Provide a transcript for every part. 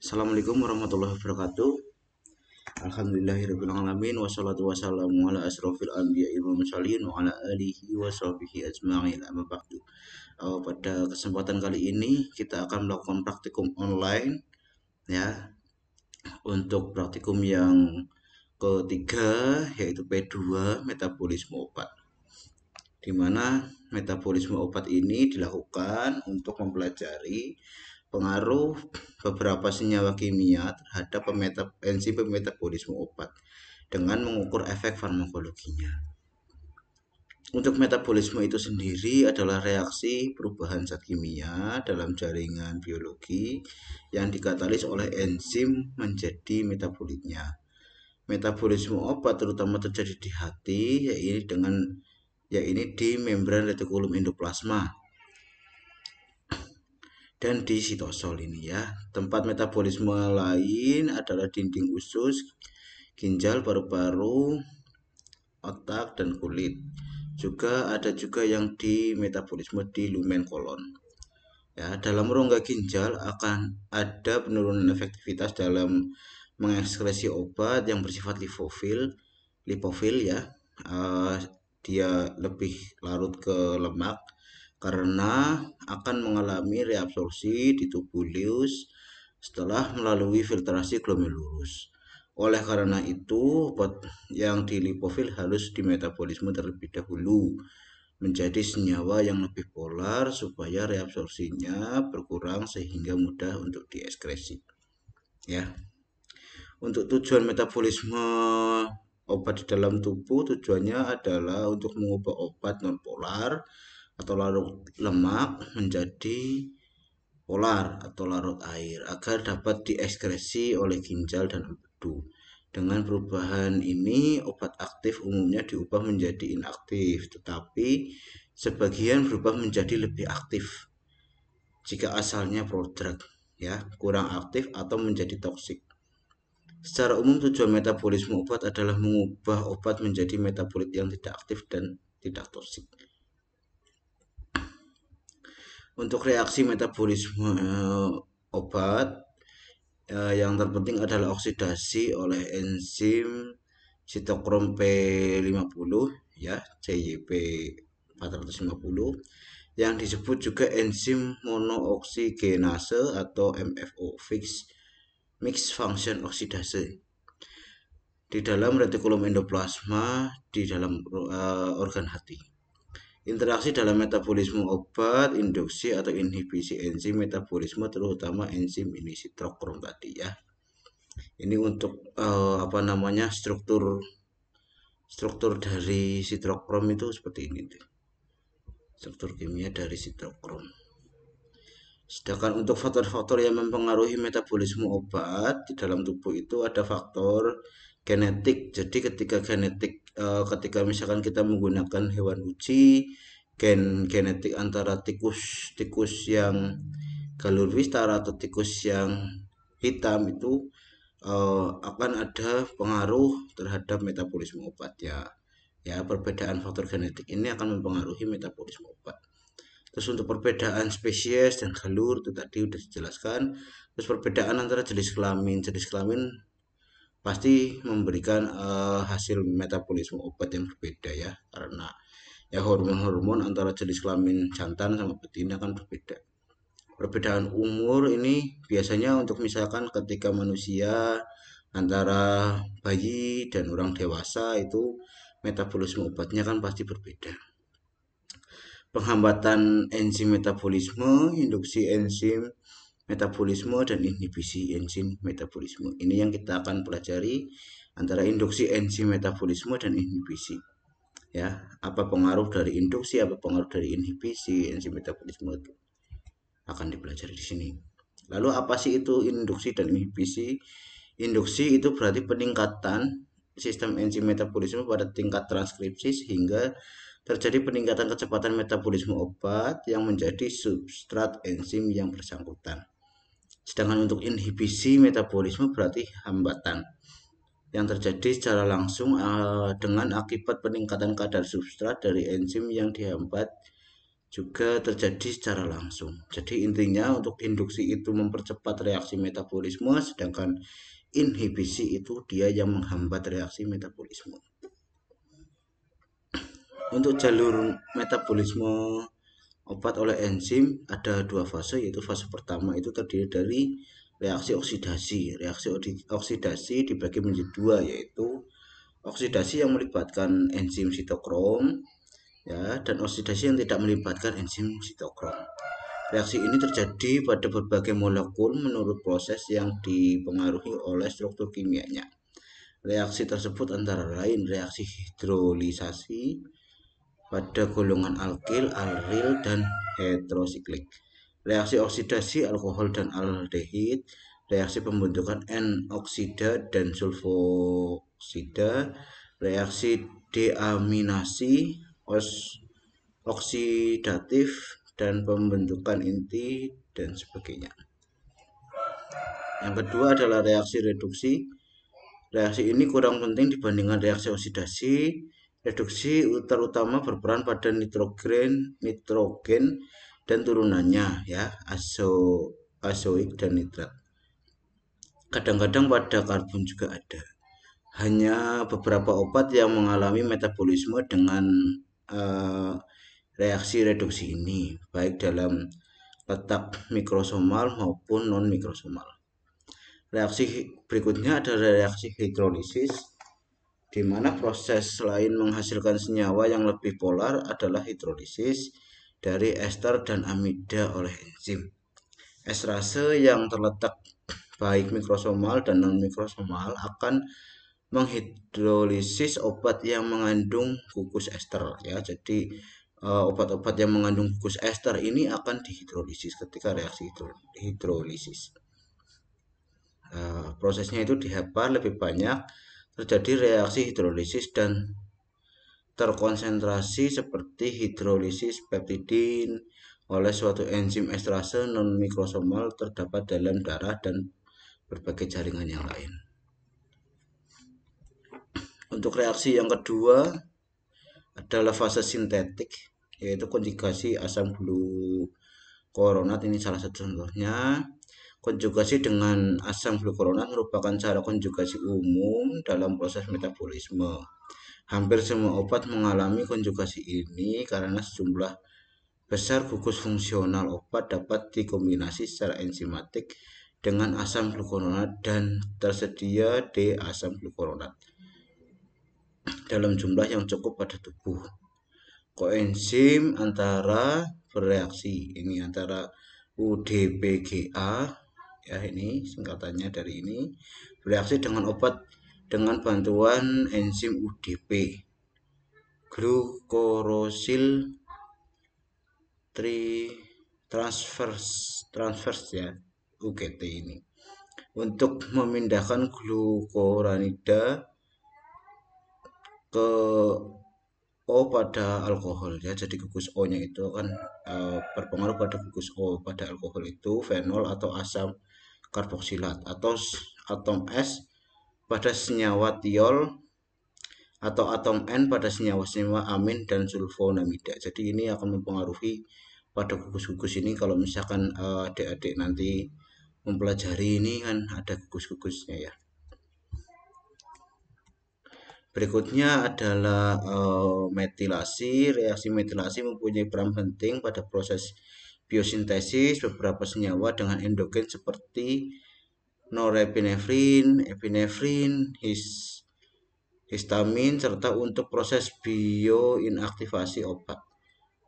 Assalamualaikum warahmatullahi wabarakatuh. Alhamdulillahirabbil alamin wassalatu wassalamu ala asrofil anbiya'i wal mursalin wa ala alihi wa sahbihi ajma'in amma ba'du. Pada kesempatan kali ini kita akan melakukan praktikum online ya. Untuk praktikum yang ketiga yaitu P2 metabolisme obat. Di mana metabolisme obat ini dilakukan untuk mempelajari pengaruh beberapa senyawa kimia terhadap enzim metabolisme obat dengan mengukur efek farmakologinya. Untuk metabolisme itu sendiri adalah reaksi perubahan zat kimia dalam jaringan biologi yang dikatalis oleh enzim menjadi metabolitnya. Metabolisme obat terutama terjadi di hati, yaitu di membran retikulum endoplasma dan di sitosol ini ya. Tempat metabolisme lain adalah dinding usus, ginjal, paru-paru, otak, dan kulit. Ada juga yang di metabolisme di lumen kolon. Ya, dalam rongga ginjal akan ada penurunan efektivitas dalam mengekskresi obat yang bersifat lipofil ya. Dia lebih larut ke lemak karena akan mengalami reabsorpsi di tubulius setelah melalui filtrasi glomerulus. Oleh karena itu, obat yang di lipofil harus dimetabolisme terlebih dahulu menjadi senyawa yang lebih polar supaya reabsorpsinya berkurang sehingga mudah untuk dieskresi. Ya. Untuk tujuan metabolisme obat di dalam tubuh tujuannya adalah untuk mengubah obat nonpolar atau larut lemak menjadi polar atau larut air agar dapat dieskresi oleh ginjal dan empedu. Dengan perubahan ini, obat aktif umumnya diubah menjadi inaktif, tetapi sebagian berubah menjadi lebih aktif jika asalnya prodrug, ya, kurang aktif atau menjadi toksik. Secara umum tujuan metabolisme obat adalah mengubah obat menjadi metabolit yang tidak aktif dan tidak toksik. Untuk reaksi metabolisme obat yang terpenting adalah oksidasi oleh enzim sitokrom P50 ya, CYP 450 yang disebut juga enzim monooksigenase atau MFO, mixed function oksidase, di dalam retikulum endoplasma di dalam organ hati. Interaksi dalam metabolisme obat, induksi atau inhibisi enzim metabolisme terutama enzim ini sitokrom tadi ya. Ini untuk struktur dari sitokrom itu seperti ini. Struktur kimia dari sitokrom. Sedangkan untuk faktor-faktor yang mempengaruhi metabolisme obat di dalam tubuh itu ada faktor genetik. Jadi ketika misalkan kita menggunakan hewan uji, genetik antara tikus yang galur wistar atau tikus yang hitam itu akan ada pengaruh terhadap metabolisme obat ya. Ya, perbedaan faktor genetik ini akan mempengaruhi metabolisme obat. Terus untuk perbedaan spesies dan galur itu tadi sudah dijelaskan. Terus perbedaan antara jenis kelamin pasti memberikan hasil metabolisme obat yang berbeda ya, karena ya hormon-hormon antara jenis kelamin jantan sama betina kan berbeda. Perbedaan umur ini biasanya untuk misalkan ketika manusia antara bayi dan orang dewasa itu metabolisme obatnya kan pasti berbeda. Penghambatan enzim metabolisme, induksi enzim metabolisme, dan inhibisi enzim metabolisme. Ini yang kita akan pelajari antara induksi enzim metabolisme dan inhibisi. Ya, apa pengaruh dari induksi, apa pengaruh dari inhibisi enzim metabolisme itu akan dipelajari di sini. Lalu apa sih itu induksi dan inhibisi? Induksi itu berarti peningkatan sistem enzim metabolisme pada tingkat transkripsi sehingga terjadi peningkatan kecepatan metabolisme obat yang menjadi substrat enzim yang bersangkutan. Sedangkan untuk inhibisi metabolisme berarti hambatan yang terjadi secara langsung dengan akibat peningkatan kadar substrat dari enzim yang dihambat juga terjadi secara langsung. Jadi intinya untuk induksi itu mempercepat reaksi metabolisme, sedangkan inhibisi itu dia yang menghambat reaksi metabolisme. Untuk jalur metabolisme obat oleh enzim ada dua fase, yaitu fase pertama itu terdiri dari reaksi oksidasi. Reaksi oksidasi dibagi menjadi dua, yaitu oksidasi yang melibatkan enzim sitokrom ya, dan oksidasi yang tidak melibatkan enzim sitokrom. Reaksi ini terjadi pada berbagai molekul menurut proses yang dipengaruhi oleh struktur kimianya. Reaksi tersebut antara lain reaksi hidrolisasi pada golongan alkil, alril, dan heterosiklik. Reaksi oksidasi alkohol dan aldehid, reaksi pembentukan N-oksida dan sulfoksida, reaksi deaminasi oksidatif, dan pembentukan inti, dan sebagainya. Yang kedua adalah reaksi reduksi. Reaksi ini kurang penting dibandingkan reaksi oksidasi. Reduksi terutama berperan pada nitrogen dan turunannya ya, azoik dan nitrat. Kadang-kadang pada karbon juga ada. Hanya beberapa obat yang mengalami metabolisme dengan reaksi reduksi ini, baik dalam letak mikrosomal maupun non-mikrosomal. Reaksi berikutnya adalah reaksi hidrolisis, di mana proses lain menghasilkan senyawa yang lebih polar adalah hidrolisis dari ester dan amida oleh enzim. Esterase yang terletak baik mikrosomal dan non-mikrosomal akan menghidrolisis obat yang mengandung gugus ester ya. Jadi obat-obat yang mengandung gugus ester ini akan dihidrolisis ketika reaksi hidrolisis. Prosesnya itu di HEPA lebih banyak terjadi reaksi hidrolisis dan terkonsentrasi seperti hidrolisis peptidin oleh suatu enzim esterase non-mikrosomal terdapat dalam darah dan berbagai jaringan yang lain. Untuk reaksi yang kedua adalah fase sintetik, yaitu konjugasi asam glukuronat. Ini salah satu contohnya. Konjugasi dengan asam glukuronat merupakan cara konjugasi umum dalam proses metabolisme. Hampir semua obat mengalami konjugasi ini karena sejumlah besar gugus fungsional obat dapat dikombinasi secara enzimatik dengan asam glukuronat dan tersedia D-asam glukuronat dalam jumlah yang cukup pada tubuh. Koenzim antara bereaksi ini antara UDPGA ya, ini singkatannya dari ini, bereaksi dengan obat dengan bantuan enzim UDP glukorosil transverse ya, UGT ini, untuk memindahkan glukuronida ke O pada alkohol ya. Jadi gugus O nya itu kan berpengaruh pada gugus O pada alkohol itu fenol atau asam karboksilat, atau atom S pada senyawa tiol, atau atom N pada senyawa amin dan sulfonamida. Jadi ini akan mempengaruhi pada gugus-gugus ini. Kalau misalkan adik-adik nanti mempelajari ini kan ada gugus-gugusnya ya. Berikutnya adalah metilasi. Reaksi metilasi mempunyai peran penting pada proses biosintesis beberapa senyawa dengan endogen seperti norepinefrin, epinefrin, histamin, serta untuk proses bioinaktivasi obat.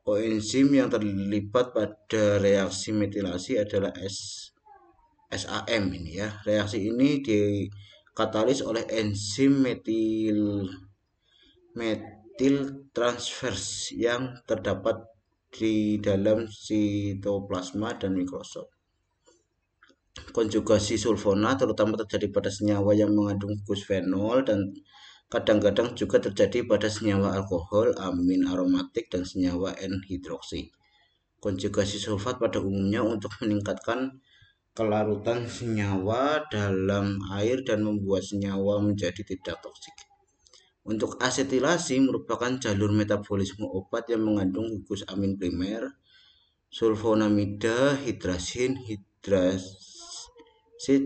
Koenzim yang terlibat pada reaksi metilasi adalah SAM ini ya. Reaksi ini katalis oleh enzim metil transverse yang terdapat di dalam sitoplasma dan mikrosom. Konjugasi sulfonat terutama terjadi pada senyawa yang mengandung gugus fenol dan kadang-kadang juga terjadi pada senyawa alkohol, amin aromatik, dan senyawa N-hidroksi. Konjugasi sulfat pada umumnya untuk meningkatkan kelarutan senyawa dalam air dan membuat senyawa menjadi tidak toksik. Untuk asetilasi merupakan jalur metabolisme obat yang mengandung gugus amin primer, sulfonamida, hidrasin, hidrasid,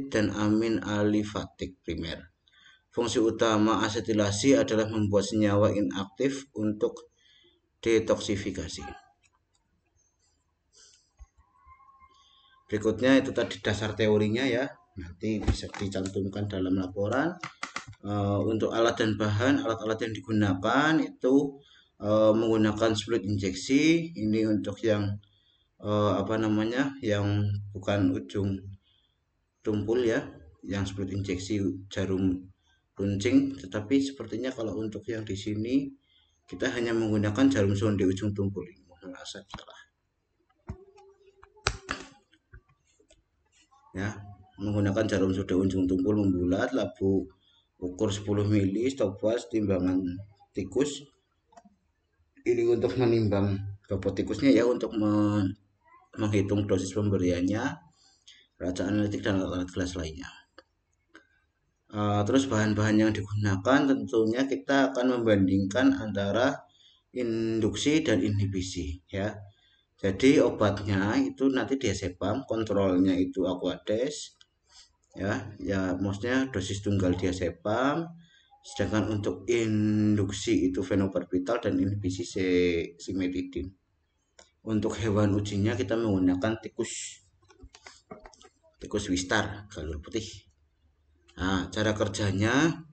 dan amin alifatik primer. Fungsi utama asetilasi adalah membuat senyawa inaktif untuk detoksifikasi. Berikutnya itu tadi dasar teorinya ya, nanti bisa dicantumkan dalam laporan. Untuk alat dan bahan, alat-alat yang digunakan itu menggunakan split injeksi. Ini untuk yang yang bukan ujung tumpul ya, yang split injeksi jarum runcing. Tetapi sepertinya kalau untuk yang di sini kita hanya menggunakan jarum sonde ujung tumpul. Merasa salah ya, menggunakan jarum sonde ujung tumpul membulat, labu ukur 10 mili, stopwatch, timbangan tikus. Ini untuk menimbang bobot tikusnya ya, untuk menghitung dosis pemberiannya, raca analitik, dan alat-alat kelas lainnya. Terus bahan-bahan yang digunakan tentunya kita akan membandingkan antara induksi dan inhibisi ya. Jadi obatnya itu nanti diazepam, kontrolnya itu Aquades ya, maksudnya dosis tunggal diazepam. Sedangkan untuk induksi itu fenobarbital dan inhibisi simetidin. Untuk hewan ujinya kita menggunakan tikus wistar galur putih. Nah, cara kerjanya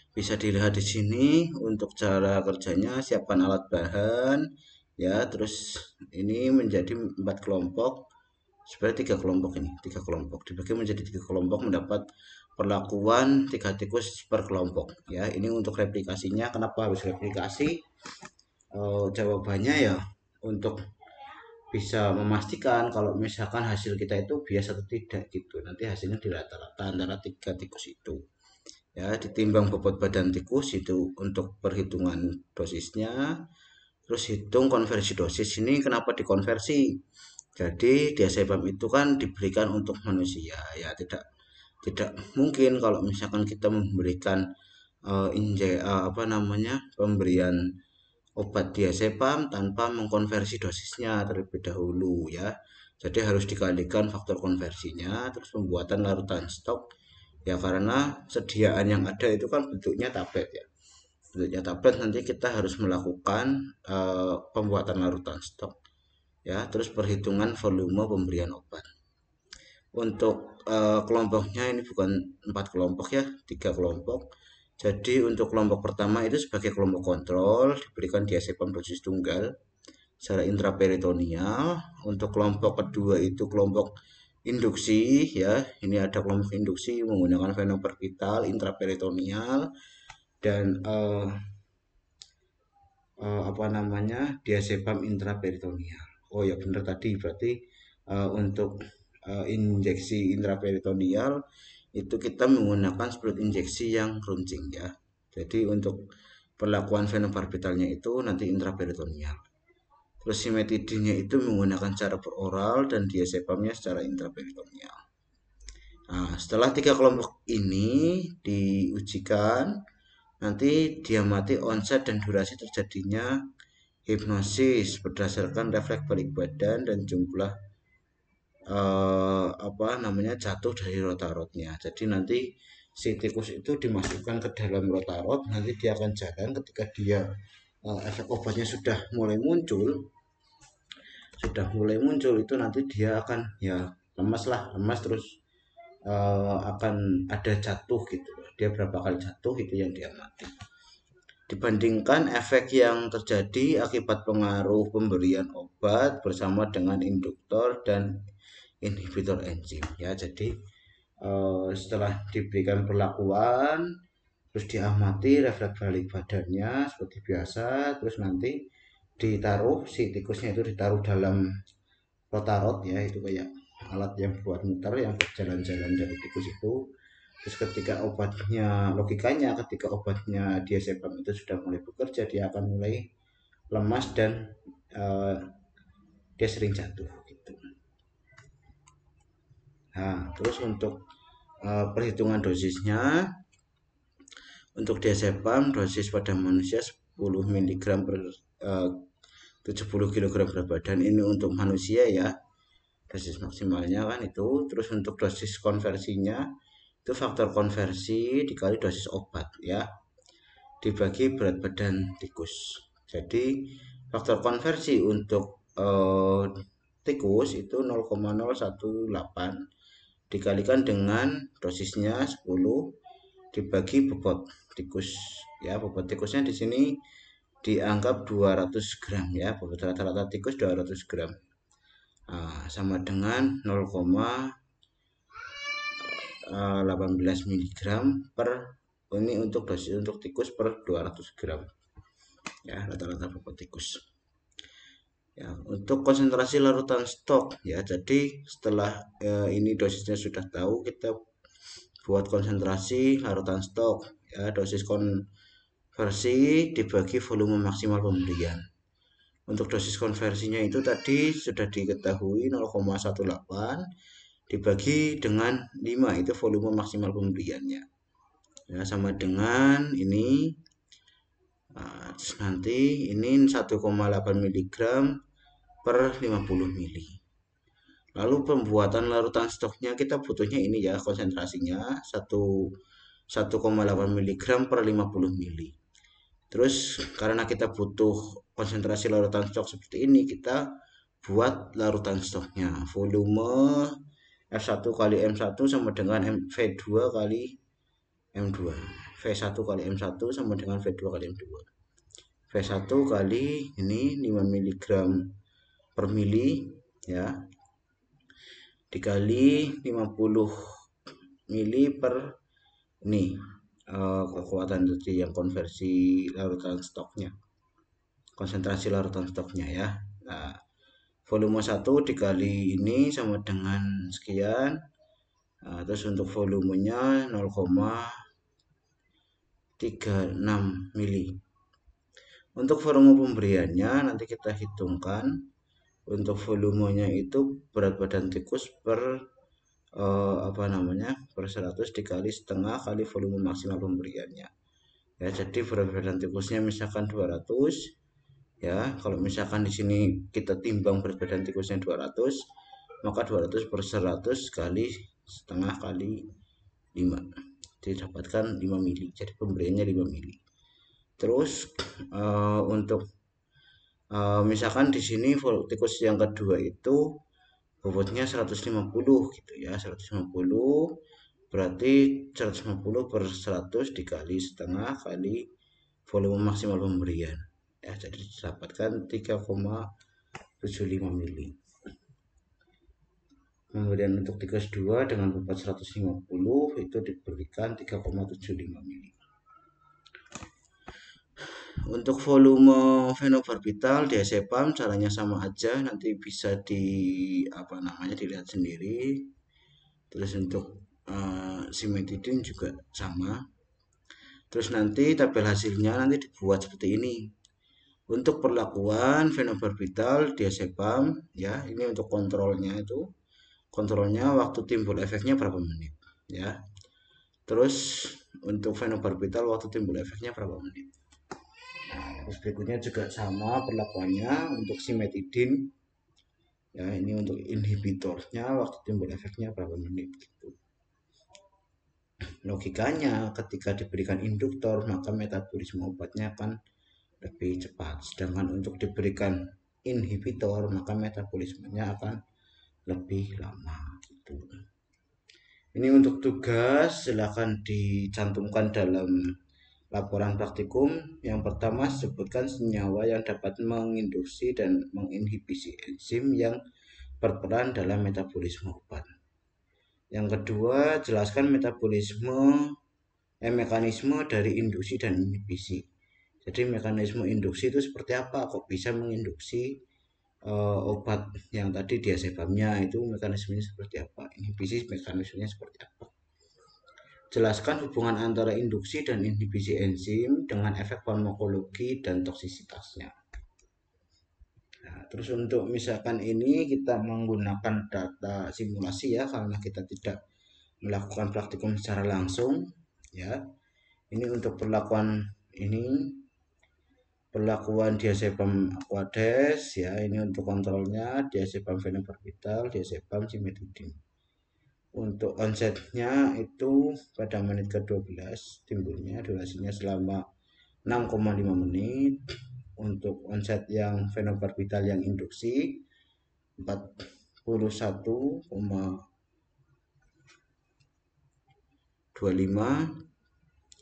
bisa dilihat di sini. Untuk cara kerjanya, siapkan alat bahan ya, terus ini menjadi 4 kelompok. Sebenarnya 3 kelompok, ini 3 kelompok dibagi menjadi 3 kelompok, mendapat perlakuan 3 tikus per kelompok ya. Ini untuk replikasinya. Kenapa harus replikasi? Jawabannya ya untuk bisa memastikan kalau misalkan hasil kita itu biasa atau tidak gitu. Nanti hasilnya di rata-rata antara 3 tikus itu ya, ditimbang bobot badan tikus itu untuk perhitungan dosisnya. Terus hitung konversi dosis. Ini kenapa dikonversi? Jadi diazepam itu kan diberikan untuk manusia ya, tidak mungkin kalau misalkan kita memberikan pemberian obat diazepam tanpa mengkonversi dosisnya terlebih dahulu ya. Jadi harus dikalikan faktor konversinya, terus pembuatan larutan stok ya, karena sediaan yang ada itu kan bentuknya tablet ya. Bentuknya tablet, nanti kita harus melakukan pembuatan larutan stok ya, terus perhitungan volume pemberian obat. Untuk kelompoknya ini bukan 4 kelompok ya, 3 kelompok. Jadi untuk kelompok pertama itu sebagai kelompok kontrol, diberikan diazepam dosis tunggal secara intraperitoneal. Untuk kelompok kedua itu kelompok induksi ya. Ini ada kelompok induksi menggunakan fenobarbital intraperitoneal dan diazepam intraperitoneal. Oh ya benar tadi, berarti untuk injeksi intraperitoneal itu kita menggunakan split injeksi yang runcing ya. Jadi untuk perlakuan fenobarbitalnya itu nanti intraperitoneal. Terus simetidinnya itu menggunakan cara peroral dan diazepamnya secara intraperitoneal. Nah, setelah 3 kelompok ini diujikan, nanti diamati onset dan durasi terjadinya hipnosis berdasarkan refleks balik badan dan jumlah jatuh dari rotarotnya. Jadi nanti si tikus itu dimasukkan ke dalam rotarot, nanti dia akan jalan. Ketika dia efek obatnya sudah mulai muncul itu nanti dia akan ya lemas terus akan ada jatuh gitu. Dia berapa kali jatuh itu yang dia mati. Dibandingkan efek yang terjadi akibat pengaruh pemberian obat bersama dengan induktor dan inhibitor enzim ya. Jadi setelah diberikan perlakuan, terus diamati refleks balik badannya seperti biasa, terus nanti ditaruh, si tikusnya itu ditaruh dalam rotarot ya, itu kayak alat yang buat muter yang berjalan-jalan dari tikus itu. Terus ketika obatnya diazepam itu sudah mulai bekerja, dia akan mulai lemas dan dia sering jatuh gitu. Nah, terus untuk perhitungan dosisnya, Untuk diazepam dosis pada manusia 10 mg per 70 kg berat badan, ini untuk manusia ya, dosis maksimalnya kan itu. Terus untuk dosis konversinya itu faktor konversi dikali dosis obat ya, dibagi berat badan tikus. Jadi faktor konversi untuk tikus itu 0,018 dikalikan dengan dosisnya 10 dibagi bobot tikus ya. Bobot tikusnya di sini dianggap 200 gram ya, bobot rata-rata tikus 200 gram. Nah, sama dengan 0,18 mg per, ini untuk dosis untuk tikus per 200 gram ya, rata-rata bobot tikus ya. Untuk konsentrasi larutan stok ya, jadi setelah ini dosisnya sudah tahu, kita buat konsentrasi larutan stok ya, dosis konversi dibagi volume maksimal pemberian. Untuk dosis konversinya itu tadi sudah diketahui 0,18 dibagi dengan 5, itu volume maksimal pemberiannya ya, sama dengan ini. Terus nanti ini 1,8 mg per 50 mili. Lalu pembuatan larutan stoknya kita butuhnya ini ya, konsentrasinya 1,8 mg per 50 mili. Terus karena kita butuh konsentrasi larutan stok seperti ini, kita buat larutan stoknya. Volume F1 kali M1 sama dengan V2 kali M2. V1 kali M1 sama dengan V2 kali M2. V1 kali ini 5 mg per mili ya, dikali 50 mili per ini kekuatan tadi yang konversi larutan stoknya, konsentrasi larutan stoknya ya. Nah, volume 1 dikali ini sama dengan sekian. Nah, terus untuk volumenya 0,36 mili. Untuk volume pemberiannya nanti kita hitungkan. Untuk volumenya itu berat badan tikus per per 100 dikali setengah kali volume maksimal pemberiannya ya. Jadi berat badan tikusnya misalkan 200 ya. Kalau misalkan di sini kita timbang berat badan tikusnya 200, maka 200 per 100 kali setengah kali 5 didapatkan 5 mili. Jadi pemberiannya 5 mili. Terus untuk misalkan di sini tikus yang kedua itu bobotnya 150 gitu ya, 150 berarti 150 per 100 dikali setengah kali volume maksimal pemberian ya, jadi didapatkan 3,75 mili. Kemudian untuk tikus 2 dengan bobot 150 itu diberikan 3,75 mili. Untuk volume fenobarbital diazepam caranya sama aja, nanti bisa dilihat sendiri. Terus untuk simetidin juga sama. Terus nanti tabel hasilnya nanti dibuat seperti ini. Untuk perlakuan fenobarbital diazepam ya, ini untuk kontrolnya itu, kontrolnya waktu timbul efeknya berapa menit ya. Terus untuk fenobarbital waktu timbul efeknya berapa menit. Terus berikutnya juga sama perlakuannya untuk simetidin ya, ini untuk inhibitornya waktu timbul efeknya berapa menit gitu. Logikanya ketika diberikan induktor maka metabolisme obatnya akan lebih cepat, sedangkan untuk diberikan inhibitor maka metabolismenya akan lebih lama gitu. Ini untuk tugas silakan dicantumkan dalam laporan praktikum. Yang pertama, sebutkan senyawa yang dapat menginduksi dan menginhibisi enzim yang berperan dalam metabolisme obat. Yang kedua, jelaskan mekanisme dari induksi dan inhibisi. Jadi mekanisme induksi itu seperti apa? Kok bisa menginduksi obat yang tadi diazepamnya, itu mekanismenya seperti apa? Inhibisi mekanismenya seperti apa? Jelaskan hubungan antara induksi dan inhibisi enzim dengan efek farmakologi dan toksisitasnya. Nah, terus untuk misalkan ini kita menggunakan data simulasi ya, karena kita tidak melakukan praktikum secara langsung ya. Ini untuk perlakuan diazepam aquades ya, ini untuk kontrolnya diazepam fenobarbital, diazepam cimetidine. Untuk onsetnya itu pada menit ke-12 timbulnya, durasinya selama 6,5 menit. Untuk onset yang fenobarbital yang induksi 41,25.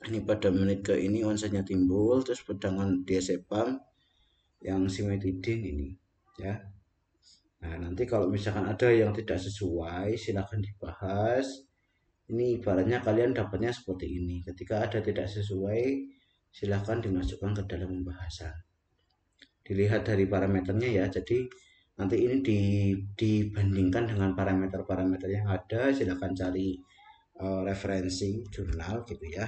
Ini pada menit ke ini onsetnya timbul, terus dengan diazepam yang cimetidine ini ya. Nah, nanti kalau misalkan ada yang tidak sesuai silahkan dibahas. Ini ibaratnya kalian dapatnya seperti ini. Ketika ada tidak sesuai silahkan dimasukkan ke dalam pembahasan. Dilihat dari parameternya ya. Jadi nanti ini dibandingkan dengan parameter-parameter yang ada. Silahkan cari referensi jurnal gitu ya.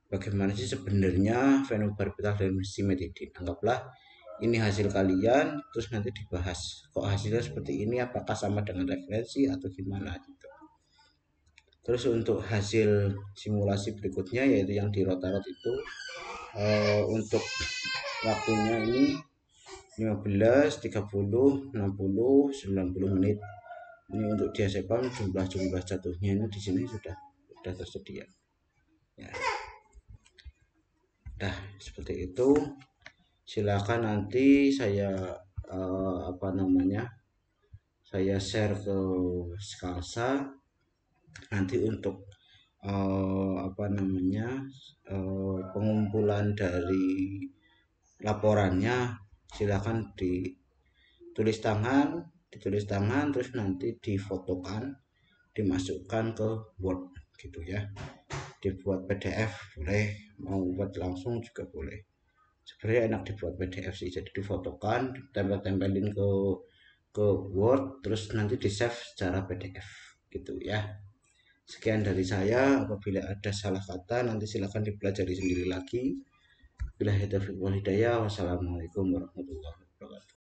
Bagaimana sih sebenarnya fenobarbital dan cimetidine. Anggaplah ini hasil kalian, terus nanti dibahas kok hasilnya seperti ini, apakah sama dengan referensi atau gimana gitu. Terus untuk hasil simulasi berikutnya yaitu yang di rotarot itu untuk waktunya ini 15, 30, 60, 90 menit. Ini untuk diazepam jumlah jatuhnya ini di sini sudah tersedia ya. Nah, seperti itu. Silakan nanti saya saya share ke Skalsa nanti untuk pengumpulan dari laporannya. Silakan ditulis tangan terus nanti difotokan, dimasukkan ke Word gitu ya. Dibuat PDF boleh, mau buat langsung juga boleh. Sebenarnya enak dibuat PDF sih, jadi difotokan, tempel-tempelin ke Word, terus nanti di save secara PDF gitu ya. Sekian dari saya, apabila ada salah kata nanti silakan dipelajari sendiri lagi. Billahi taufiq wal hidayah. Wassalamualaikum warahmatullahi wabarakatuh.